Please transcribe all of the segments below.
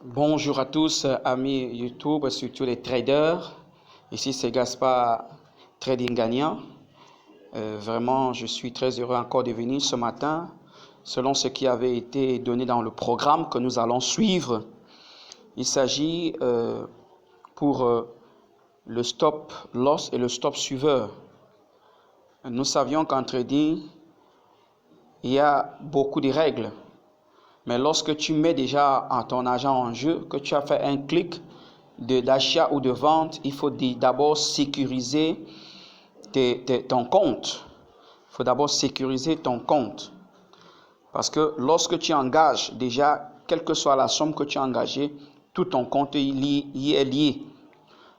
Bonjour à tous, amis YouTube, surtout les traders. Ici, c'est Gaspard Trading Gagnant. Vraiment, je suis très heureux encore de venir ce matin. Selon ce qui avait été donné dans le programme que nous allons suivre, il s'agit pour le stop loss et le stop suiveur. Nous savions qu'en trading, il y a beaucoup de règles. Mais lorsque tu mets déjà ton argent en jeu, que tu as fait un clic d'achat ou de vente, il faut d'abord sécuriser ton compte. Il faut d'abord sécuriser ton compte. Parce que lorsque tu engages déjà, quelle que soit la somme que tu as engagée, tout ton compte y est lié.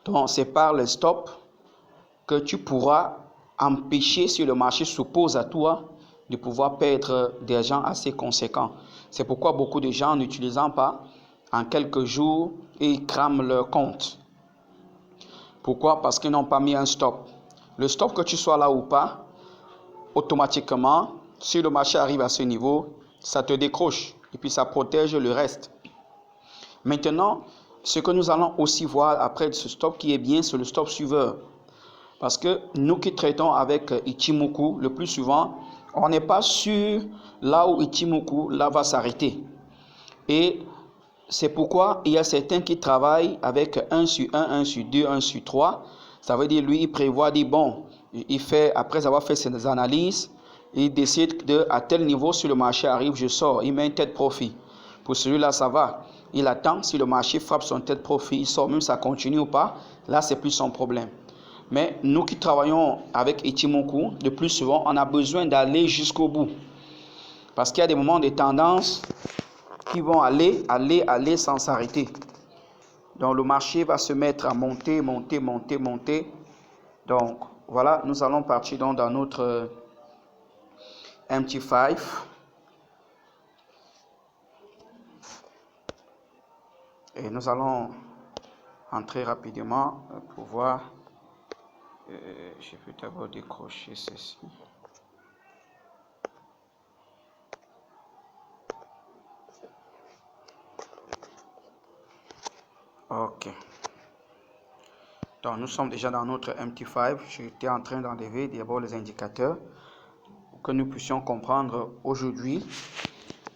Donc c'est par le stop que tu pourras empêcher, si le marché s'oppose à toi, de pouvoir perdre des argent assez conséquents. C'est pourquoi beaucoup de gens n'utilisant pas, en quelques jours, ils crament leur compte. Pourquoi? Parce qu'ils n'ont pas mis un stop. Le stop, que tu sois là ou pas, automatiquement, si le marché arrive à ce niveau, ça te décroche et puis ça protège le reste. Maintenant, ce que nous allons aussi voir après ce stop qui est bien, c'est le stop suiveur. Parce que nous qui traitons avec Ichimoku, le plus souvent, on n'est pas sûr là où Ichimoku là va s'arrêter. Et c'est pourquoi il y a certains qui travaillent avec 1 sur 1, 1 sur 2, 1 sur 3. Ça veut dire, lui, il prévoit, dit bon, il fait, après avoir fait ses analyses, il décide de, à tel niveau, si le marché arrive, je sors, il met un tête profit. Pour celui-là, ça va. Il attend, si le marché frappe son tête profit, il sort, même ça continue ou pas, là, c'est plus son problème. Mais nous qui travaillons avec Ichimoku, le plus souvent, on a besoin d'aller jusqu'au bout. Parce qu'il y a des moments de tendance qui vont aller sans s'arrêter. Donc le marché va se mettre à monter. Donc voilà, nous allons partir donc dans notre MT5. Et nous allons entrer rapidement pour voir. Je vais d'abord décrocher ceci. Ok. Donc nous sommes déjà dans notre MT5. J'étais en train d'enlever d'abord les indicateurs pour que nous puissions comprendre aujourd'hui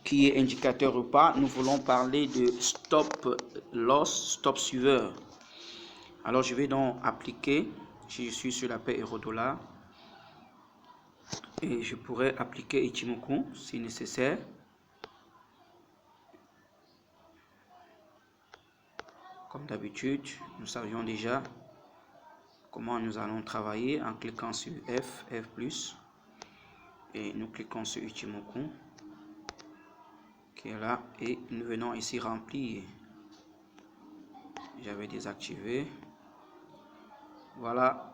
qui est indicateur ou pas. Nous voulons parler de stop loss, stop suiveur. Alors je vais donc appliquer, si je suis sur la paix euro-dollar, et je pourrais appliquer Ichimoku si nécessaire. Comme d'habitude, nous savions déjà comment nous allons travailler en cliquant sur F, F+, et nous cliquons sur Ichimoku, qui est là, et nous venons ici remplir. J'avais désactivé. Voilà.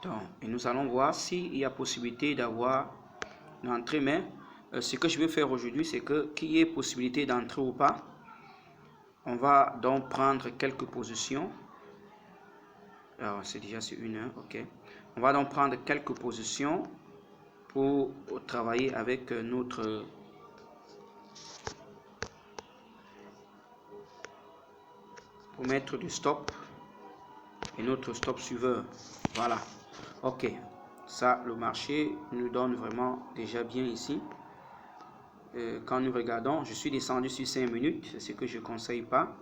Donc, et nous allons voir s'il y a possibilité d'avoir une entrée, mais ce que je vais faire aujourd'hui, c'est que qu'il y ait possibilité d'entrer ou pas, on va donc prendre quelques positions. Alors, c'est déjà sur 1 heure, ok. On va donc prendre quelques positions pour travailler avec notre pour mettre du stop et notre stop suiveur. Voilà. Ok. Ça, le marché nous donne vraiment déjà bien ici. Quand nous regardons, je suis descendu sur 5 minutes, c'est ce que je ne conseille pas.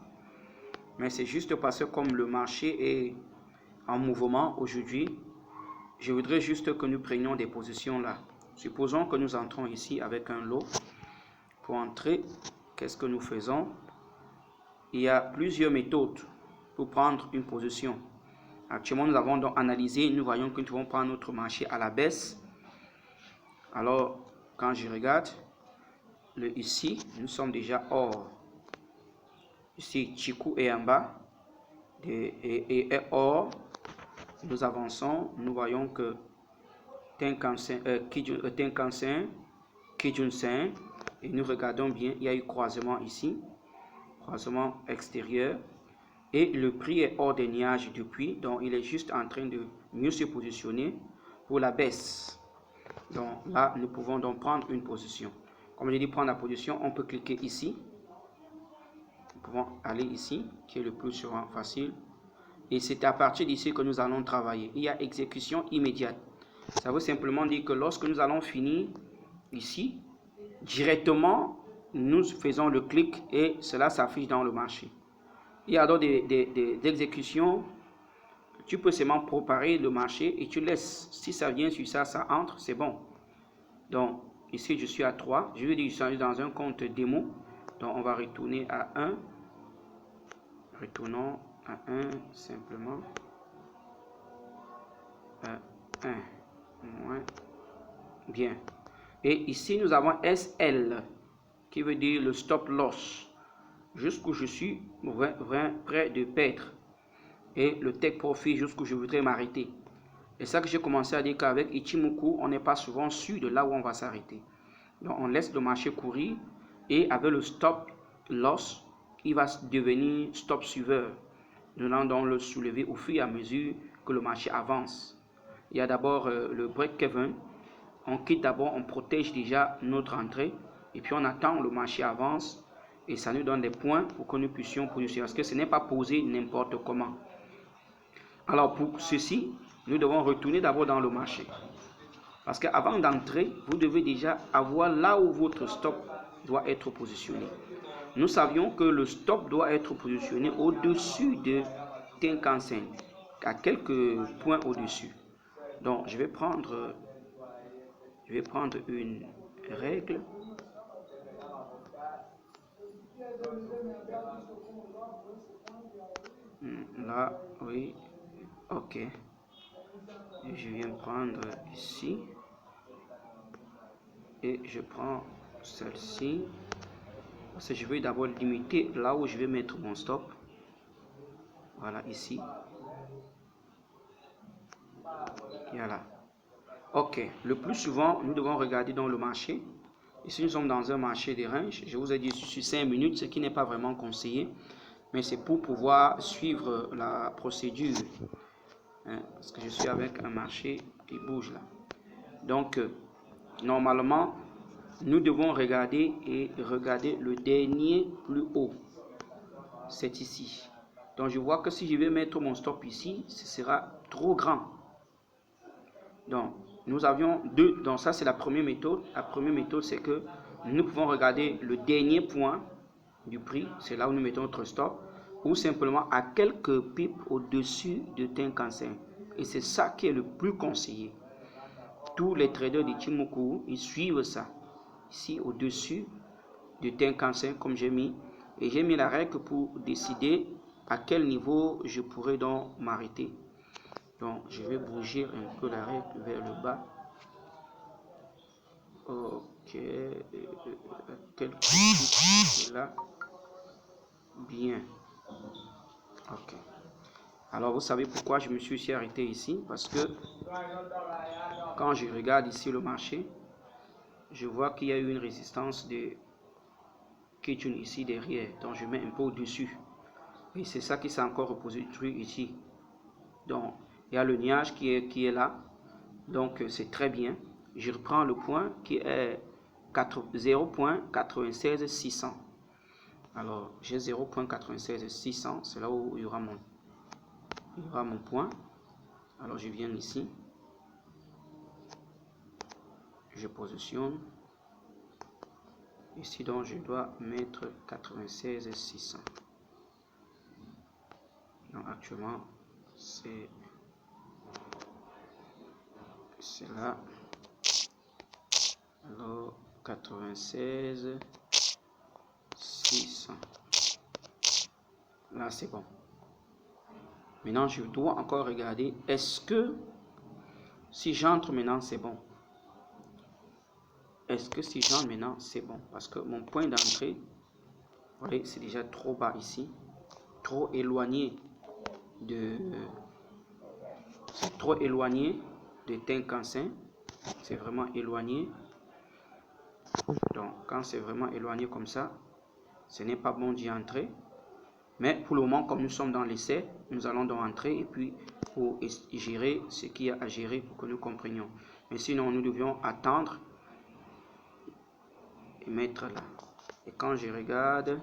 Mais c'est juste parce que comme le marché est en mouvement aujourd'hui, je voudrais juste que nous prenions des positions là. Supposons que nous entrons ici avec un lot. Pour entrer, qu'est-ce que nous faisons? Il y a plusieurs méthodes pour prendre une position. Actuellement, nous avons donc analysé, nous voyons que nous devons prendre notre marché à la baisse. Alors, quand je regarde, ici, nous sommes déjà hors. Ici, Chikou est en bas et hors. Nous avançons, nous voyons que Tenkan-sen, Kijun-sen, et nous regardons bien, il y a eu croisement ici, croisement extérieur, et le prix est hors des nuages depuis, donc il est juste en train de mieux se positionner pour la baisse. Donc là, nous pouvons donc prendre une position. Comme j'ai dit, prendre la position, on peut cliquer ici. Nous pouvons aller ici, qui est le plus souvent facile. Et c'est à partir d'ici que nous allons travailler. Il y a exécution immédiate. Ça veut simplement dire que lorsque nous allons finir ici, directement, nous faisons le clic et cela s'affiche dans le marché. Il y a donc des exécutions. Tu peux seulement préparer le marché et tu laisses. Si ça vient sur ça, ça entre, c'est bon. Donc, ici, je suis à 3. Je vais dire que je suis dans un compte démo. Donc, on va retourner à 1. Retournons à 1 simplement. 1 moins. Bien. Et ici, nous avons SL, qui veut dire le stop loss, jusqu'où je suis près de perdre. Et le take profit, jusqu'où je voudrais m'arrêter. Et ça que j'ai commencé à dire qu'avec Ichimoku, on n'est pas souvent sûr de là où on va s'arrêter. Donc, on laisse le marché courir et avec le stop loss, il va devenir stop suiveur. Nous allons donc le soulever au fur et à mesure que le marché avance. Il y a d'abord le break-even. On quitte d'abord, on protège déjà notre entrée et puis on attend le marché avance et ça nous donne des points pour que nous puissions positionner. Parce que ce n'est pas posé n'importe comment. Alors pour ceci, nous devons retourner d'abord dans le marché. Parce qu'avant d'entrer, vous devez déjà avoir là où votre stop doit être positionné. Nous savions que le stop doit être positionné au-dessus de Tenkan-sen, à quelques points au-dessus. Donc je vais prendre une règle. Là, oui, ok. Je viens prendre ici. Et je prends celle-ci. Parce que je vais d'abord limiter là où je vais mettre mon stop. Voilà, ici. Voilà. Ok. Le plus souvent, nous devons regarder dans le marché. Ici, nous sommes dans un marché des ranges. Je vous ai dit sur 5 minutes, ce qui n'est pas vraiment conseillé. Mais c'est pour pouvoir suivre la procédure. Parce que je suis avec un marché qui bouge là. Donc, normalement, nous devons regarder le dernier plus haut. C'est ici. Donc, je vois que si je vais mettre mon stop ici, ce sera trop grand. Donc, nous avions deux. Donc, ça, c'est la première méthode. La première méthode, c'est que nous pouvons regarder le dernier point du prix. C'est là où nous mettons notre stop. Ou simplement à quelques pips au-dessus de Tenkan-sen. Et c'est ça qui est le plus conseillé. Tous les traders d'Ichimoku, ils suivent ça. Ici, au-dessus de Tenkan-sen, comme j'ai mis. Et j'ai mis la règle pour décider à quel niveau je pourrais donc m'arrêter. Donc, je vais bouger un peu la règle vers le bas. Ok. Quelques là. Bien. Ok. Alors, vous savez pourquoi je me suis arrêté ici? Parce que quand je regarde ici le marché, je vois qu'il y a eu une résistance de Kijun ici derrière. Donc, je mets un peu au-dessus. Et c'est ça qui s'est encore reposé ici. Donc, il y a le nuage qui est là. Donc, c'est très bien. Je reprends le point qui est 0.96600. Alors, j'ai 0.96600. C'est là où il y aura mon point. Alors, je viens ici. Je positionne. Ici, donc, je dois mettre 96600. Donc, actuellement, c'est là. Alors, 96600. Là, c'est bon. Maintenant, je dois encore regarder. Est-ce que si j'entre maintenant, c'est bon? Est-ce que si j'entre maintenant, c'est bon? Parce que mon point d'entrée, vous voyez, c'est déjà trop bas ici. Trop éloigné de... C'est trop éloigné de Tenkan-sen. C'est vraiment éloigné. Donc, quand c'est vraiment éloigné comme ça, ce n'est pas bon d'y entrer. Mais pour le moment, comme nous sommes dans l'essai, nous allons donc entrer et puis pour gérer ce qu'il y a à gérer pour que nous comprenions. Mais sinon, nous devions attendre et mettre là. Et quand je regarde,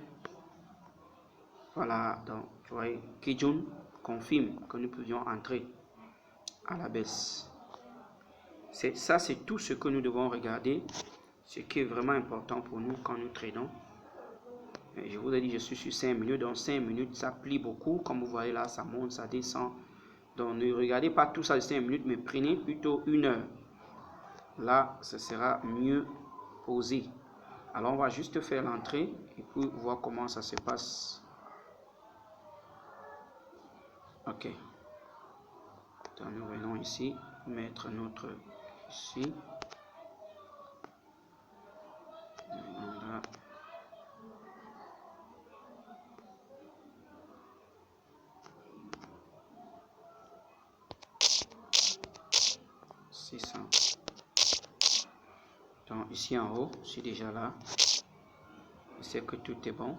voilà, donc tu vois, Kijun confirme que nous pouvions entrer à la baisse. Ça, c'est tout ce que nous devons regarder, ce qui est vraiment important pour nous quand nous tradons. Et je vous ai dit, je suis sur 5 minutes, donc 5 minutes, ça plie beaucoup. Comme vous voyez là, ça monte, ça descend. Donc ne regardez pas tout ça de 5 minutes, mais prenez plutôt 1 heure. Là, ce sera mieux posé. Alors, on va juste faire l'entrée et puis voir comment ça se passe. Ok. Donc, nous venons ici, mettre notre ici. Là. 600. Donc ici en haut, je suis déjà là. C'est que tout est bon.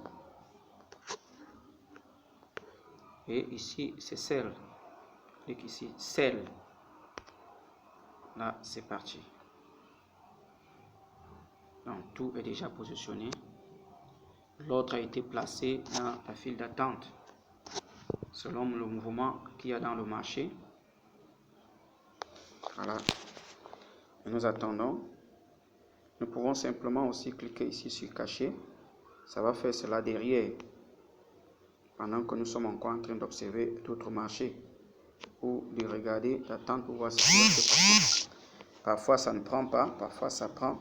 Et ici, c'est sell. Clique ici, sell. Là, c'est parti. Donc tout est déjà positionné. L'autre a été placé dans la file d'attente selon le mouvement qu'il y a dans le marché. Voilà. Et nous attendons. Nous pouvons simplement aussi cliquer ici sur cacher. Ça va faire cela derrière. Pendant que nous sommes encore en train d'observer d'autres marchés. Ou de regarder, d'attendre pour voir ce qui va se passer. Parfois ça ne prend pas, parfois ça prend.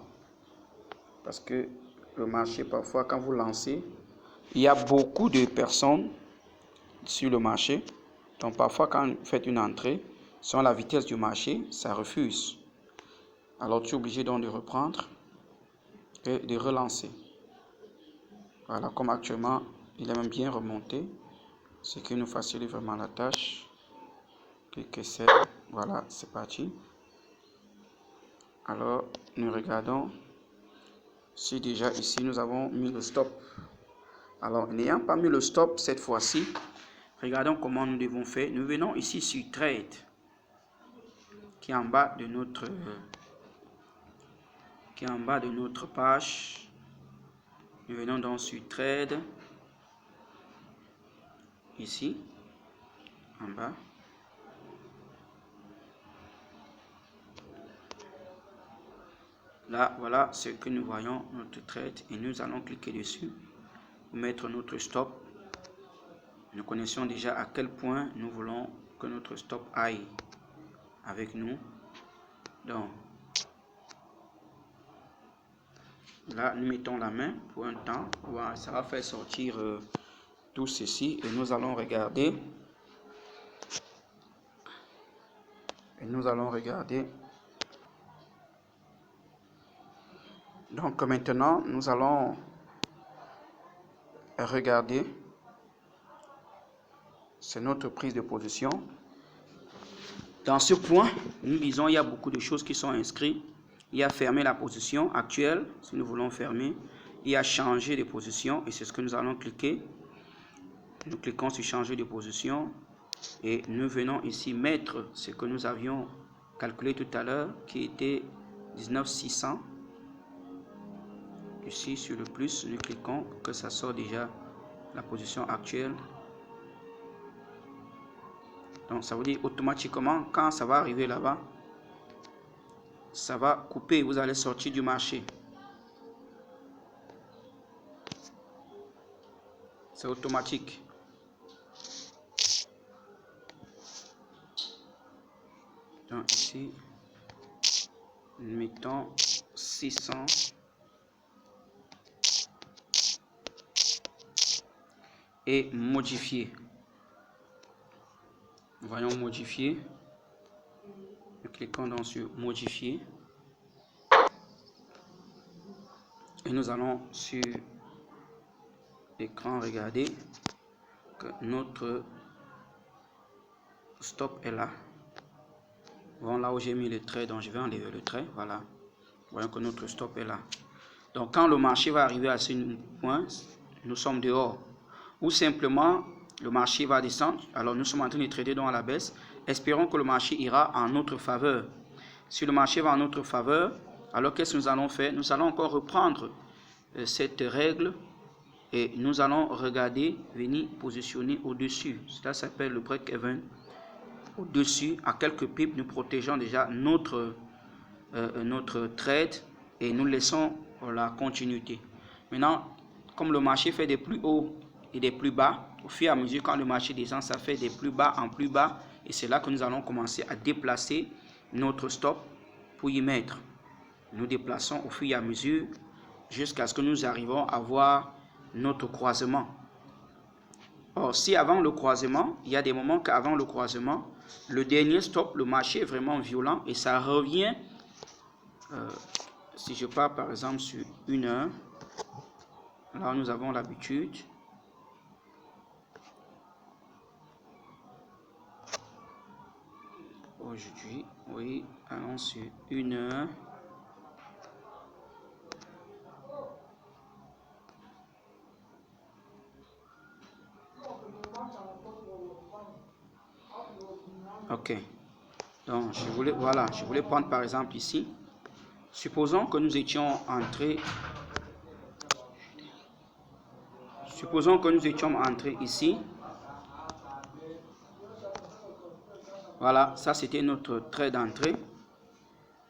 Parce que le marché, parfois quand vous lancez, il y a beaucoup de personnes sur le marché. Donc parfois quand vous faites une entrée, selon la vitesse du marché, ça refuse. Alors tu es obligé donc de reprendre et de relancer. Voilà, comme actuellement, il est même bien remonté, ce qui nous facilite vraiment la tâche. Cliquez c'est, voilà, c'est parti. Alors, nous regardons si déjà ici nous avons mis le stop. Alors, n'ayant pas mis le stop cette fois-ci, regardons comment nous devons faire. Nous venons ici sur Trade, qui est en bas de notre page. Nous venons donc sur Trade, ici, en bas. Là, voilà ce que nous voyons, notre trade, et nous allons cliquer dessus pour mettre notre stop. Nous connaissons déjà à quel point nous voulons que notre stop aille avec nous. Donc, là, nous mettons la main pour un temps. Voilà, ça va faire sortir tout ceci et nous allons regarder. Donc maintenant, nous allons regarder. C'est notre prise de position. Dans ce point, nous disons il y a beaucoup de choses qui sont inscrites. Il y a fermer la position actuelle, si nous voulons fermer. Il y a changer de position et c'est ce que nous allons cliquer. Nous cliquons sur changer de position et nous venons ici mettre ce que nous avions calculé tout à l'heure qui était 19600. Ici sur le plus, nous cliquons que ça sort déjà la position actuelle. Donc ça veut dire automatiquement quand ça va arriver là-bas, ça va couper, vous allez sortir du marché. C'est automatique. Donc ici, nous mettons 600. Et modifier. Voyons modifier. Nous cliquons donc sur modifier. Et nous allons sur l'écran regarder que notre stop est là. Bon, là où j'ai mis le trait, donc je vais enlever le trait. Voilà. Voyons que notre stop est là. Donc quand le marché va arriver à ce point, nous sommes dehors. Ou simplement, le marché va descendre. Alors nous sommes en train de trader donc à la baisse. Espérons que le marché ira en notre faveur. Si le marché va en notre faveur, alors qu'est-ce que nous allons faire? Nous allons encore reprendre cette règle et nous allons regarder, venir positionner au-dessus. Cela s'appelle le break-even. Au-dessus, à quelques pips, nous protégeons déjà notre trade et nous laissons la continuité. Maintenant, comme le marché fait des plus hauts et des plus bas, au fur et à mesure quand le marché descend, ça fait des plus bas en plus bas et c'est là que nous allons commencer à déplacer notre stop pour y mettre. Nous déplaçons au fur et à mesure jusqu'à ce que nous arrivons à voir notre croisement. Or, si avant le croisement, il y a des moments qu'avant le croisement, le dernier stop, le marché est vraiment violent et ça revient, si je pars par exemple sur 1 heure, là nous avons l'habitude, aujourd'hui, oui, allons sur 1 heure. Ok, donc je voulais prendre par exemple ici, supposons que nous étions entrés ici, voilà, ça c'était notre trait d'entrée.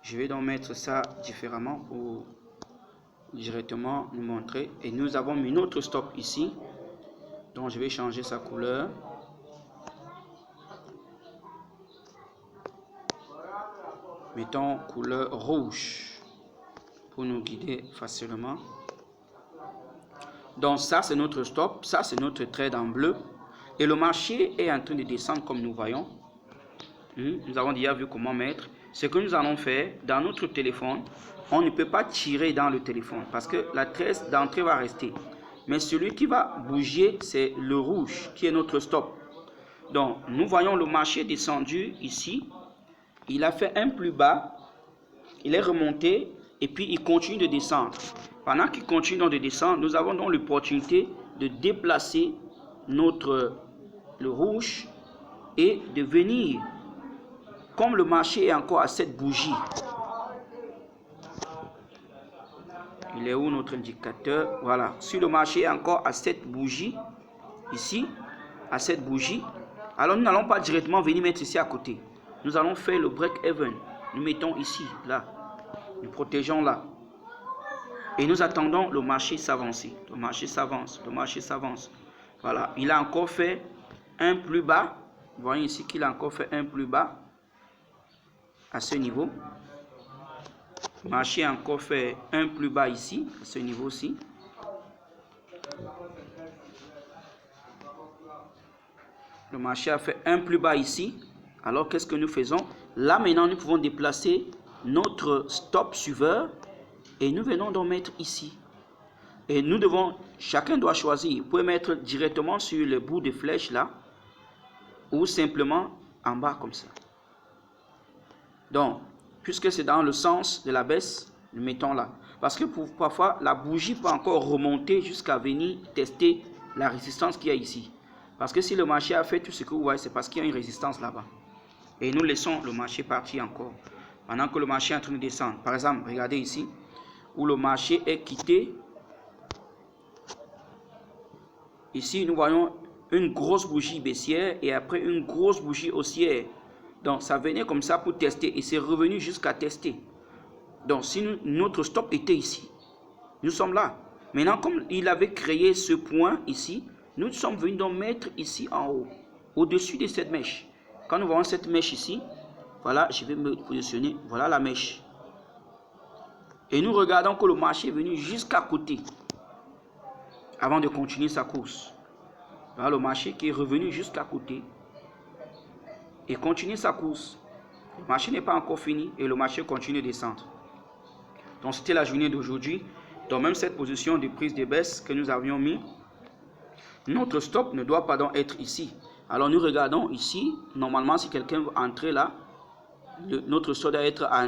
Je vais donc mettre ça différemment pour directement nous montrer, et nous avons mis notre stop ici, donc je vais changer sa couleur. Mettons couleur rouge pour nous guider facilement. Donc ça c'est notre stop, ça c'est notre trade en bleu et le marché est en train de descendre comme nous voyons. Nous avons déjà vu comment mettre. Ce que nous allons faire dans notre téléphone, on ne peut pas tirer dans le téléphone parce que la tresse d'entrée va rester. Mais celui qui va bouger c'est le rouge qui est notre stop. Donc nous voyons le marché descendu ici. Il a fait un plus bas, il est remonté et puis il continue de descendre. Pendant qu'il continue de descendre, nous avons donc l'opportunité de déplacer le rouge et de venir, comme le marché est encore à cette bougie. Il est où notre indicateur? Voilà, si le marché est encore à cette bougie, ici, à cette bougie, alors nous n'allons pas directement venir mettre ici à côté. Nous allons faire le break-even. Nous mettons ici, là. Nous protégeons là. Et nous attendons le marché s'avancer. Le marché s'avance, le marché s'avance. Voilà, il a encore fait un plus bas. Vous voyez ici qu'il a encore fait un plus bas à ce niveau. Le marché a encore fait un plus bas ici, à ce niveau-ci. Le marché a fait un plus bas ici. Alors, qu'est-ce que nous faisons? Là, maintenant, nous pouvons déplacer notre stop suiveur et nous venons d'en mettre ici. Et nous devons, chacun doit choisir. Vous pouvez mettre directement sur le bout de flèche là ou simplement en bas comme ça. Donc, puisque c'est dans le sens de la baisse, nous mettons là. Parce que parfois, la bougie peut encore remonter jusqu'à venir tester la résistance qu'il y a ici. Parce que si le marché a fait tout ce que vous voyez, c'est parce qu'il y a une résistance là-bas. Et nous laissons le marché partir encore. Pendant que le marché est en train de descendre. Par exemple, regardez ici, où le marché est quitté. Ici, nous voyons une grosse bougie baissière et après une grosse bougie haussière. Donc, ça venait comme ça pour tester et c'est revenu jusqu'à tester. Donc, si notre stop était ici, nous sommes là. Maintenant, comme il avait créé ce point ici, nous sommes venus donc mettre ici en haut, au-dessus de cette mèche. Quand nous voyons cette mèche ici, voilà, je vais me positionner, voilà la mèche. Et nous regardons que le marché est venu jusqu'à côté, avant de continuer sa course. Voilà le marché qui est revenu jusqu'à côté et continue sa course. Le marché n'est pas encore fini et le marché continue de descendre. Donc c'était la journée d'aujourd'hui. Donc même cette position de prise de baisse que nous avions mis, notre stop ne doit pas donc être ici. Alors nous regardons ici, normalement si quelqu'un veut entrer là, notre stop doit être à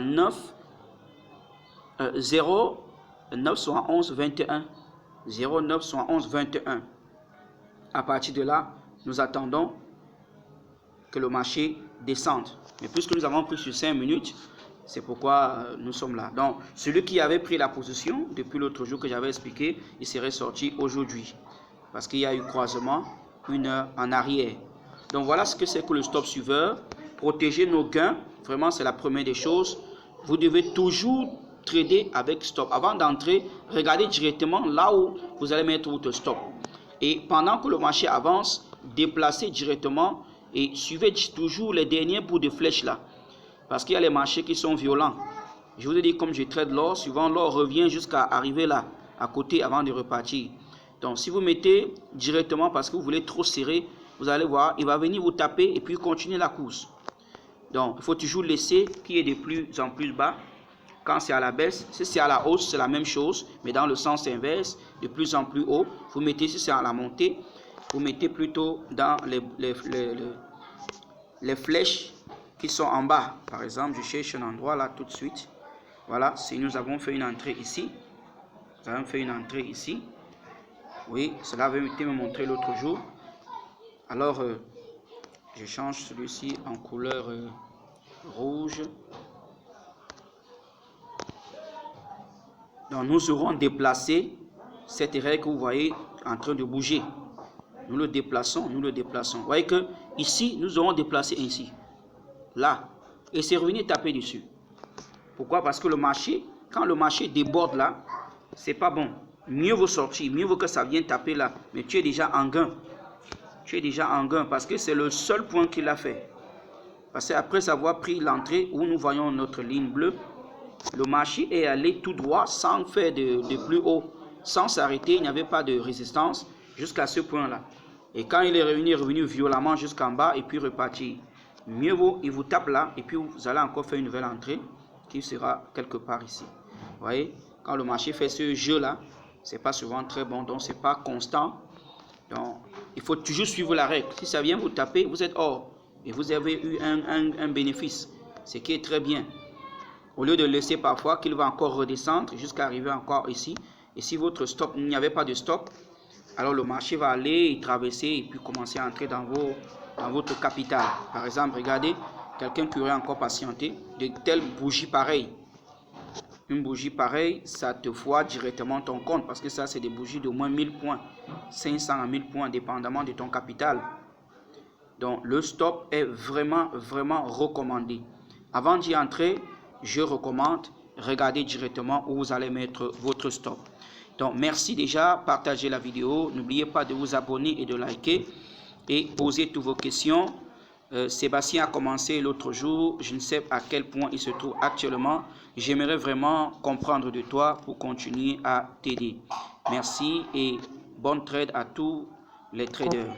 0,971,21. 0,971,21. À partir de là, nous attendons que le marché descende. Mais puisque nous avons pris sur 5 minutes, C'est pourquoi nous sommes là. Donc, celui qui avait pris la position depuis l'autre jour que j'avais expliqué, il serait sorti aujourd'hui. Parce qu'il y a eu croisement 1 heure en arrière. Donc, voilà ce que c'est que le stop suiveur. Protéger nos gains, vraiment, c'est la première des choses. Vous devez toujours trader avec stop. Avant d'entrer, regardez directement là où vous allez mettre votre stop. Et pendant que le marché avance, déplacez directement et suivez toujours les derniers bouts de flèches là. Parce qu'il y a les marchés qui sont violents. Je vous ai dit, comme je trade l'or, souvent l'or revient jusqu'à arriver là, à côté, avant de repartir. Donc, si vous mettez directement parce que vous voulez trop serrer, vous allez voir, il va venir vous taper et puis continuer la course. Donc, il faut toujours laisser qu'il y ait de plus en plus bas. Quand c'est à la baisse, si c'est à la hausse, c'est la même chose, mais dans le sens inverse, de plus en plus haut. Vous mettez, si c'est à la montée, vous mettez plutôt dans les flèches qui sont en bas. Par exemple, je cherche un endroit là tout de suite. Voilà, si nous avons fait une entrée ici, nous avons fait une entrée ici. Oui, cela avait été me montré l'autre jour. Alors, je change celui-ci en couleur rouge. Donc, nous aurons déplacé cette règle que vous voyez en train de bouger. Nous le déplaçons, nous le déplaçons. Vous voyez que ici, nous aurons déplacé ainsi. Là. Et c'est revenu taper dessus. Pourquoi? Parce que le marché, quand le marché déborde là, c'est pas bon. Mieux vaut sortir, mieux vaut que ça vienne taper là. Mais tu es déjà en gain. Tu es déjà en gain parce que c'est le seul point qu'il a fait. Parce qu'après avoir pris l'entrée où nous voyons notre ligne bleue, le marché est allé tout droit sans faire de plus haut, sans s'arrêter. Il n'y avait pas de résistance jusqu'à ce point-là. Et quand il est revenu violemment jusqu'en bas et puis reparti. Mieux vaut, il vous tape là et puis vous allez encore faire une nouvelle entrée qui sera quelque part ici. Vous voyez, quand le marché fait ce jeu-là, c'est pas souvent très bon, donc c'est pas constant. Donc, il faut toujours suivre la règle. Si ça vient vous taper, vous êtes hors et vous avez eu un bénéfice, ce qui est très bien. Au lieu de laisser parfois qu'il va encore redescendre jusqu'à arriver encore ici. Et si votre stop, il n'y avait pas de stop, alors le marché va aller traverser et puis commencer à entrer dans votre capital. Par exemple, regardez, quelqu'un qui aurait encore patienté, de telles bougies pareilles. Une bougie pareille, ça te voit directement ton compte parce que ça, c'est des bougies de moins 1000 points, 500 à 1000 points, dépendamment de ton capital. Donc, le stop est vraiment, vraiment recommandé. Avant d'y entrer, je recommande, regardez directement où vous allez mettre votre stop. Donc, merci déjà, partagez la vidéo. N'oubliez pas de vous abonner et de liker et poser toutes vos questions. Sébastien a commencé l'autre jour. Je ne sais à quel point il se trouve actuellement. J'aimerais vraiment comprendre de toi pour continuer à t'aider. Merci et bonne trade à tous les traders.